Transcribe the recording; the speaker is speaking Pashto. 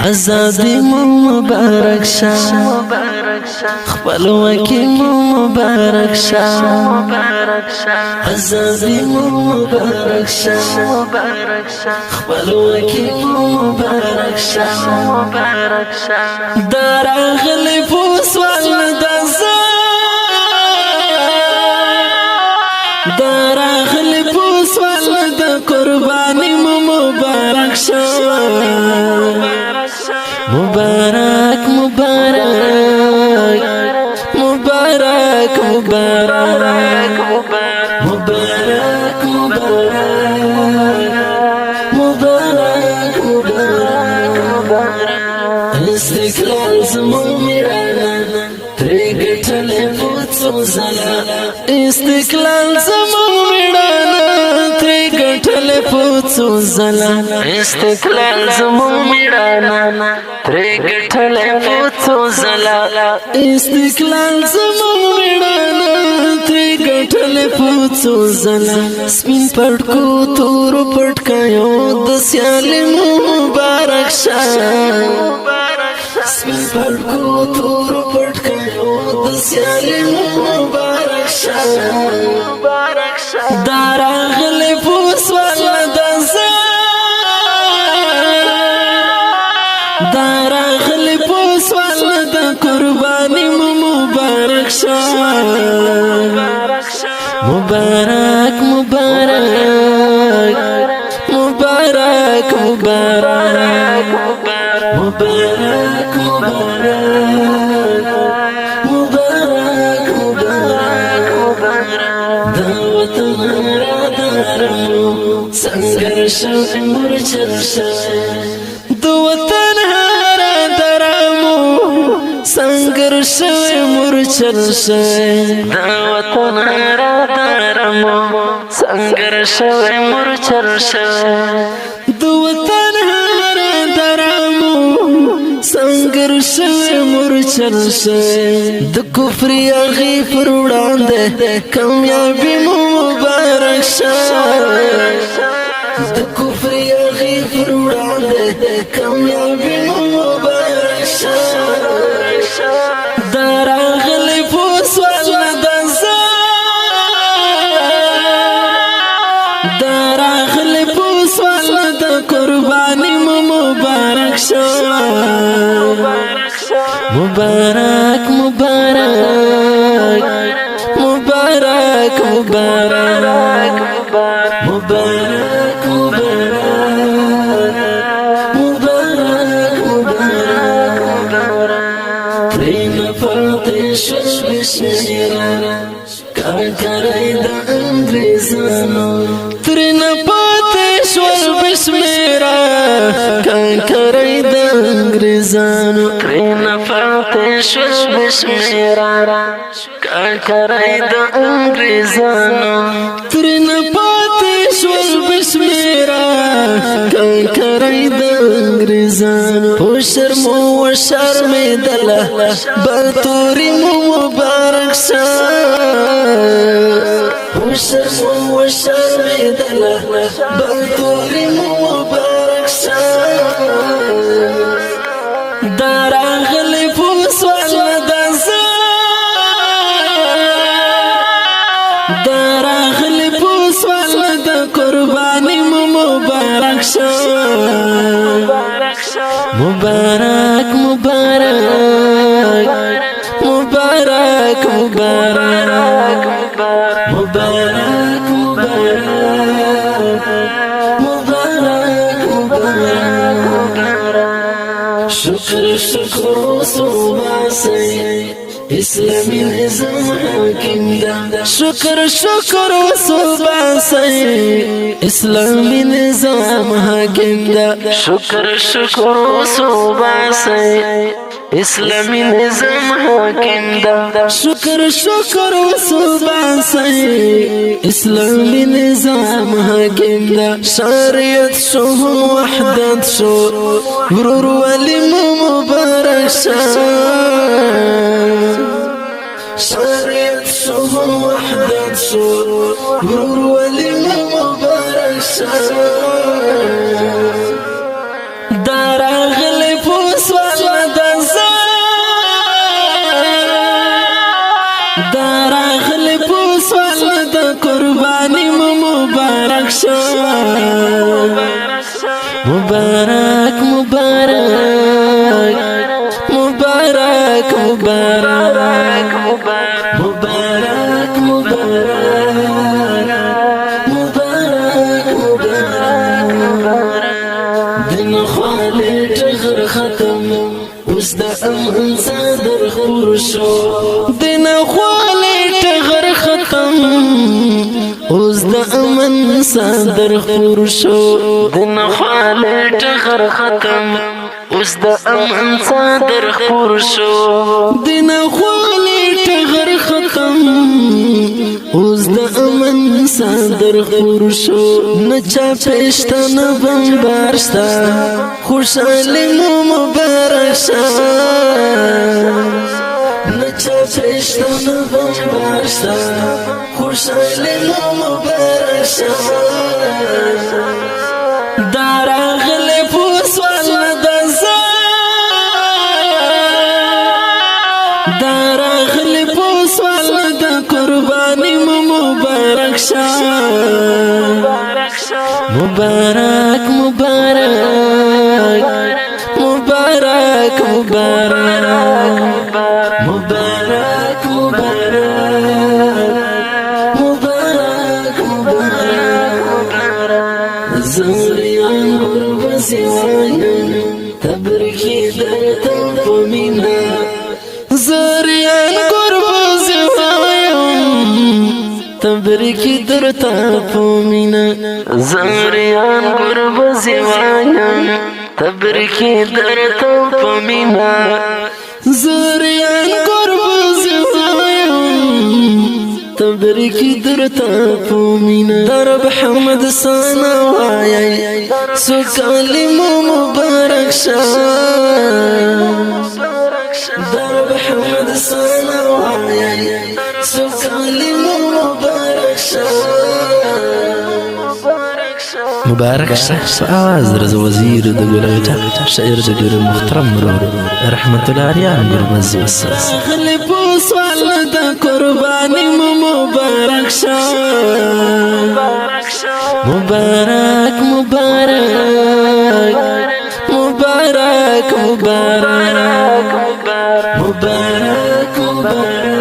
آزادی مبارک شا خپلواکی مبارک شا آزادی مبارک شا خپلواکی مبارک شا دراغلی پوسوال دزا دراغلی پوسوال د قربانی مبارک شا مبارک مبارک مبارک مبارک مبارک مبارک مبارک استقلال زمون میرانا تری گټلې پوڅو زلا استقلال زمون میرانا تری گټلې پوڅو زلا استقلال زمون میرانا تری گټلې پوڅو زلا استقلال زمون میرانا تری گټلې پوڅو زلا سپین پټکو تور پټکایو د سیالي مبارک شه سپین پټکو تور پټکایو د سیالي مبارک شه دراغلی پوسوال دزا دراغلی پوسوال د قربانی مبارک شه مبارک مبارک مبارک مبارک مبارک مبارک مبارک دا وطن را دارمو سنگر شوی مرچر شوی دا وطن را دارمو سنگر شوی مرچر شوی دا وطن را دارمو سنگر شوی مرچر شوی دا وطن را دارمو سنگر شوی مرچر شوی د کفر یغی پر وړاندې کامیابی مبارک شه د کفر یغی پر وړاندې کامیابی مبارک شه دراغلی پوسوال دزا دراغلی پوسوال د قربانی مبارک شه مبارک مبارک مبارک مبارک مبارک مبارک مبارک ترین پاتې شو بشمیره کارکړی د انګریزانو ترین پاتې شو بشمیره کارکړی د انګریزانو ترین پاتې شو بشمیره کارکړی د انګریزانو ترین پاتې شو بشمیره کارکړی د انګریزانو په شرمو و شرمېدله باتوري مبارک شه په شرمو و شرمېدله باتوري مبارک شه دراغلی پوسوال دزا دراغلی پوسوال د قربانی مبارک شه مبارک مبارک مبارک مبارک مبارک مبارک شکر شکر صوباسی اسلامی نظام حاکم دا شکر شکر صوباسی اسلامی نظام حاکم دا شکر شکر صوباسی اسلامی نظام حاکم دا شکر شکر صوباسی اسلامی نظام حاکم دا شریعت شو وحدت شو ورور ولی مبارک شه شریعت شو وحدت شو ورور ولی دراغلی پوسوالا دزا دراغلی پوسوالا د قربانی مبارک شو مبارک مبارک مبارک مبارک مبارک مبارک دین خوالی ټغر ختم اوس د امن صدر خور شو دین خوالی ټغر ختم اوس د امن صدر خور شو دین خوالی ټغر ختم اوس د امن صدر خور شو دین خوالی ټغر ختم اوس د امن صدر خور شو نچا پېشته نه بمبار شته خوشحالي مو مبارک شه نچا پېشته نه بمبار شته خوشحالي مو مبارک شه دا راغلی پوسوالا دزا دا راغلی پوسوالا د قربانی مبارک شه مبارک مبارک مبارک مبارک مبارک مبارک مبارک زوریان قربسی وایم تبرکی درتا پمینا زوریان قربسی وایم تبرکی درتا پمینا زوریان قربسی وایم تبرکی درتا پمینا زوریان قربسی وایم تبرکی درتا پمینا درب حمد سانا وایای سوکالی مو مبارک شا درب حمد سانا وایای سوکالی مو مبارک شا مبارک شه آواز رز وزیر د ګلغټا شاعر د ګر محترم مرور رحمت الله علیان ګرمز وسس خلی پوسوالا د قربانی مبارک شه مبارک مبارک مبارک مبارک مبارک مبارک